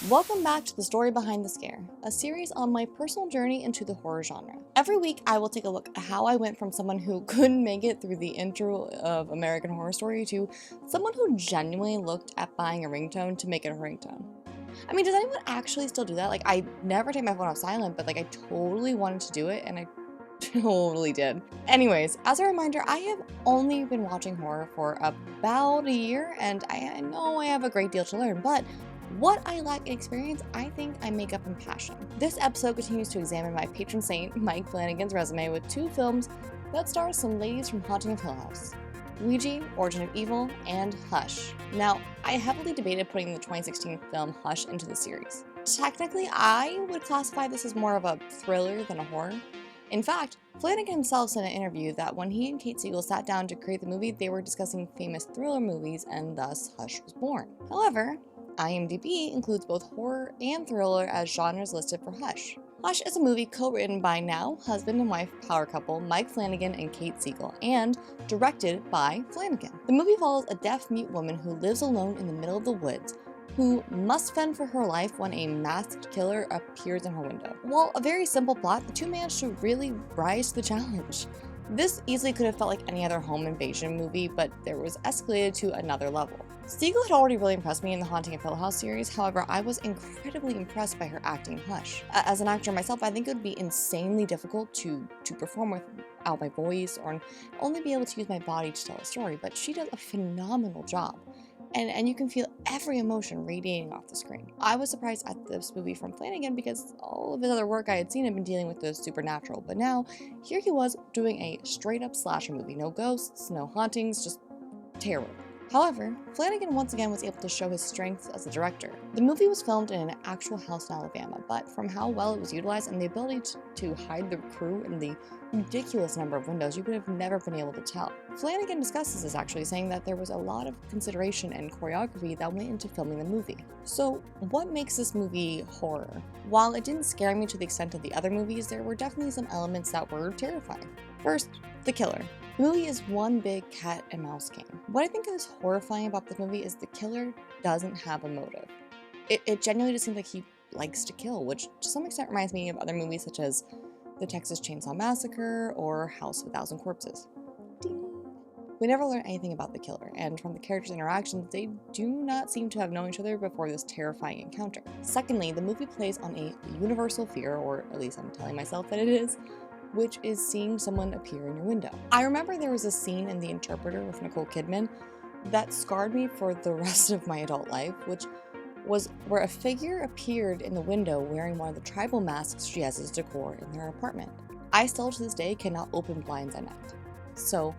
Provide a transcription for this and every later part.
Welcome back to The Story Behind the Scare, a series on my personal journey into the horror genre. Every week, I will take a look at how I went from someone who couldn't make it through the intro of American Horror Story to someone who genuinely looked at buying a ringtone to make it a ringtone. I mean, does anyone actually still do that? Like, I never take my phone off silent, but like, I totally wanted to do it, and I totally did. Anyways, as a reminder, I have only been watching horror for about a year, and I know I have a great deal to learn, but what I lack in experience, I think I make up in passion. This episode continues to examine my patron saint, Mike Flanagan's resume with two films that star some ladies from Haunting of Hill House: Luigi, Origin of Evil, and Hush. Now, I heavily debated putting the 2016 film Hush into the series. Technically, I would classify this as more of a thriller than a horror. In fact, Flanagan himself said in an interview that when he and Kate Siegel sat down to create the movie, they were discussing famous thriller movies, and thus Hush was born. However, IMDb includes both horror and thriller as genres listed for Hush. Hush is a movie co-written by now husband and wife power couple Mike Flanagan and Kate Siegel, and directed by Flanagan. The movie follows a deaf-mute woman who lives alone in the middle of the woods, who must fend for her life when a masked killer appears in her window. While a very simple plot, the two managed to really rise to the challenge. This easily could have felt like any other home invasion movie, but there was escalated to another level. Siegel had already really impressed me in the Haunting of Hill House series, however, I was incredibly impressed by her acting in Hush. As an actor myself, I think it would be insanely difficult to perform without my voice or only be able to use my body to tell a story, but she does a phenomenal job. And you can feel every emotion radiating off the screen. I was surprised at this movie from Flanagan because all of his other work I had seen had been dealing with the supernatural, but now here he was doing a straight up slasher movie. No ghosts, no hauntings, just terror. However, Flanagan once again was able to show his strengths as a director. The movie was filmed in an actual house in Alabama, but from how well it was utilized and the ability to hide the crew in the ridiculous number of windows, you would have never been able to tell. Flanagan discusses this actually, saying that there was a lot of consideration and choreography that went into filming the movie. So what makes this movie horror? While it didn't scare me to the extent of the other movies, there were definitely some elements that were terrifying. First, the killer. The movie is one big cat and mouse game. What I think is horrifying about this movie is the killer doesn't have a motive. It genuinely just seems like he likes to kill, which to some extent reminds me of other movies such as The Texas Chainsaw Massacre or House of a Thousand Corpses. Ding. We never learn anything about the killer, and from the characters' interactions, they do not seem to have known each other before this terrifying encounter. Secondly, the movie plays on a universal fear, or at least I'm telling myself that it is, which is seeing someone appear in your window. I remember there was a scene in The Interpreter with Nicole Kidman that scarred me for the rest of my adult life, which was where a figure appeared in the window wearing one of the tribal masks she has as decor in their apartment. I still to this day cannot open blinds at night. So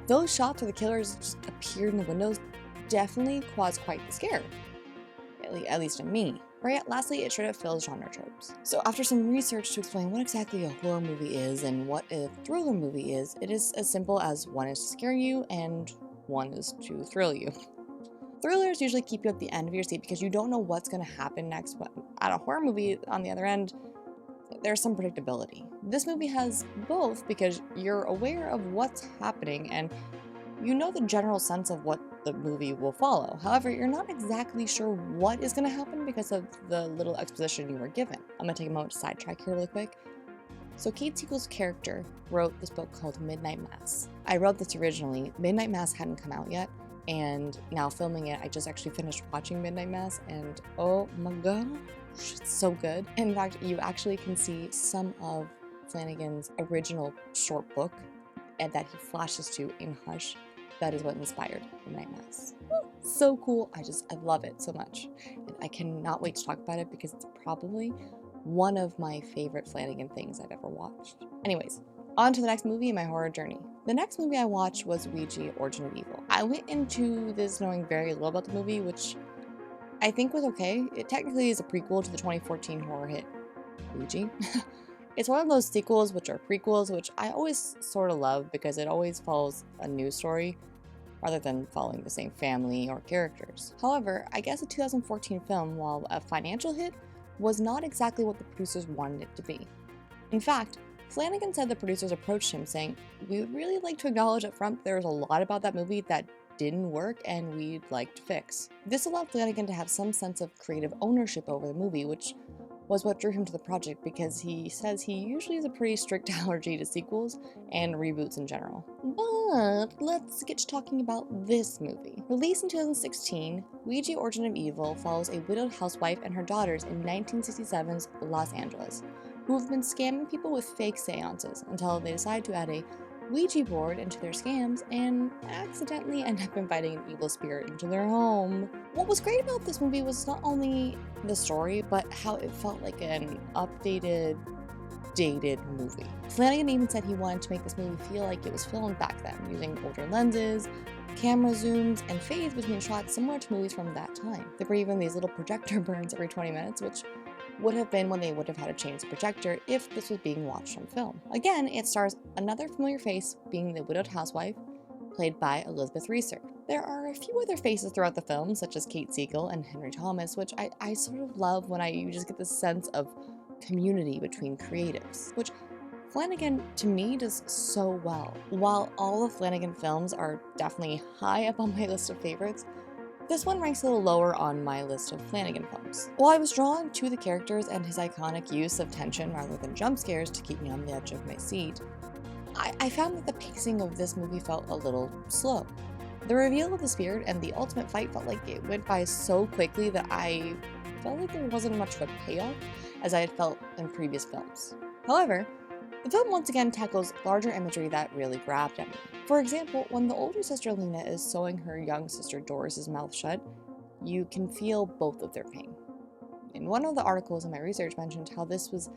those shots where the killers just appeared in the windows definitely caused quite the scare, at least in me. Right, lastly, it straight up fills genre tropes. So after some research to explain what exactly a horror movie is and what a thriller movie is, it is as simple as one is to scare you and one is to thrill you. Thrillers usually keep you at the end of your seat because you don't know what's going to happen next, but at a horror movie, on the other end, there's some predictability. This movie has both because you're aware of what's happening and you know the general sense of what the movie will follow. However, you're not exactly sure what is going to happen because of the little exposition you were given. I'm going to take a moment to sidetrack here really quick. So Kate Siegel's character wrote this book called Midnight Mass. I wrote this originally. Midnight Mass hadn't come out yet, and now filming it, I just actually finished watching Midnight Mass, and oh my gosh, it's so good. In fact, you actually can see some of Flanagan's original short book and that he flashes to in Hush. That is what inspired Midnight Mass. So cool. I love it so much. And I cannot wait to talk about it because it's probably one of my favorite Flanagan things I've ever watched. Anyways, on to the next movie in my horror journey. The next movie I watched was Ouija, Origin of Evil. I went into this knowing very little about the movie, which I think was okay. It technically is a prequel to the 2014 horror hit Ouija. It's one of those sequels which are prequels, which I always sort of love because it always follows a new story rather than following the same family or characters. However, I guess the 2014 film, while a financial hit, was not exactly what the producers wanted it to be. In fact, Flanagan said the producers approached him saying, "We would really like to acknowledge up front there's a lot about that movie that didn't work and we'd like to fix. This allowed Flanagan to have some sense of creative ownership over the movie, which was what drew him to the project because he says he usually has a pretty strict allergy to sequels and reboots in general. But let's get to talking about this movie. Released in 2016, Ouija Origin of Evil follows a widowed housewife and her daughters in 1967's Los Angeles, who have been scamming people with fake seances until they decide to add a Ouija board into their scams and accidentally end up inviting an evil spirit into their home. What was great about this movie was not only the story, but how it felt like an updated, dated movie. Flanagan even said he wanted to make this movie feel like it was filmed back then, using older lenses, camera zooms, and fades between shots similar to movies from that time. There were even these little projector burns every 20 minutes, which would have been when they would have had to change the projector if this was being watched on film. Again, it stars another familiar face, being the widowed housewife, played by Elizabeth Reeser. There are a few other faces throughout the film, such as Kate Siegel and Henry Thomas, which I sort of love when you just get this sense of community between creatives, which Flanagan, to me, does so well. While all of Flanagan films are definitely high up on my list of favorites, this one ranks a little lower on my list of Flanagan films. While I was drawn to the characters and his iconic use of tension rather than jump scares to keep me on the edge of my seat, I found that the pacing of this movie felt a little slow. The reveal of the spirit and the ultimate fight felt like it went by so quickly that I felt like there wasn't much of a payoff as I had felt in previous films. However, the film once again tackles larger imagery that really grabbed at me. For example, when the older sister Lena is sewing her young sister Doris's mouth shut, you can feel both of their pain. In one of the articles in my research mentioned how this was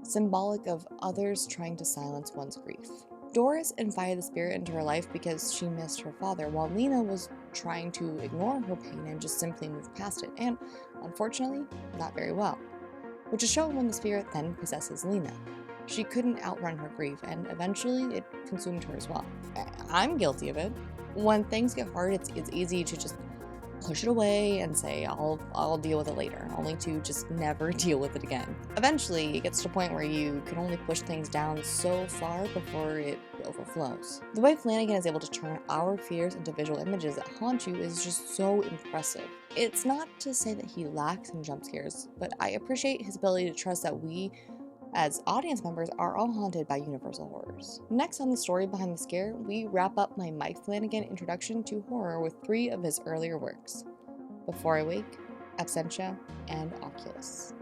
symbolic of others trying to silence one's grief. Doris invited the spirit into her life because she missed her father, while Lena was trying to ignore her pain and just simply move past it, and unfortunately, not very well. Which is shown when the spirit then possesses Lena. She couldn't outrun her grief, and eventually it consumed her as well. I'm guilty of it. When things get hard, it's easy to just push it away and say, I'll deal with it later, only to just never deal with it again. Eventually, it gets to a point where you can only push things down so far before it overflows. The way Flanagan is able to turn our fears into visual images that haunt you is just so impressive. It's not to say that he lacks in jump scares, but I appreciate his ability to trust that we, as audience members, are all haunted by universal horrors. Next on the story behind the scare, we wrap up my Mike Flanagan introduction to horror with 3 of his earlier works: Before I Wake, Absentia, and Oculus.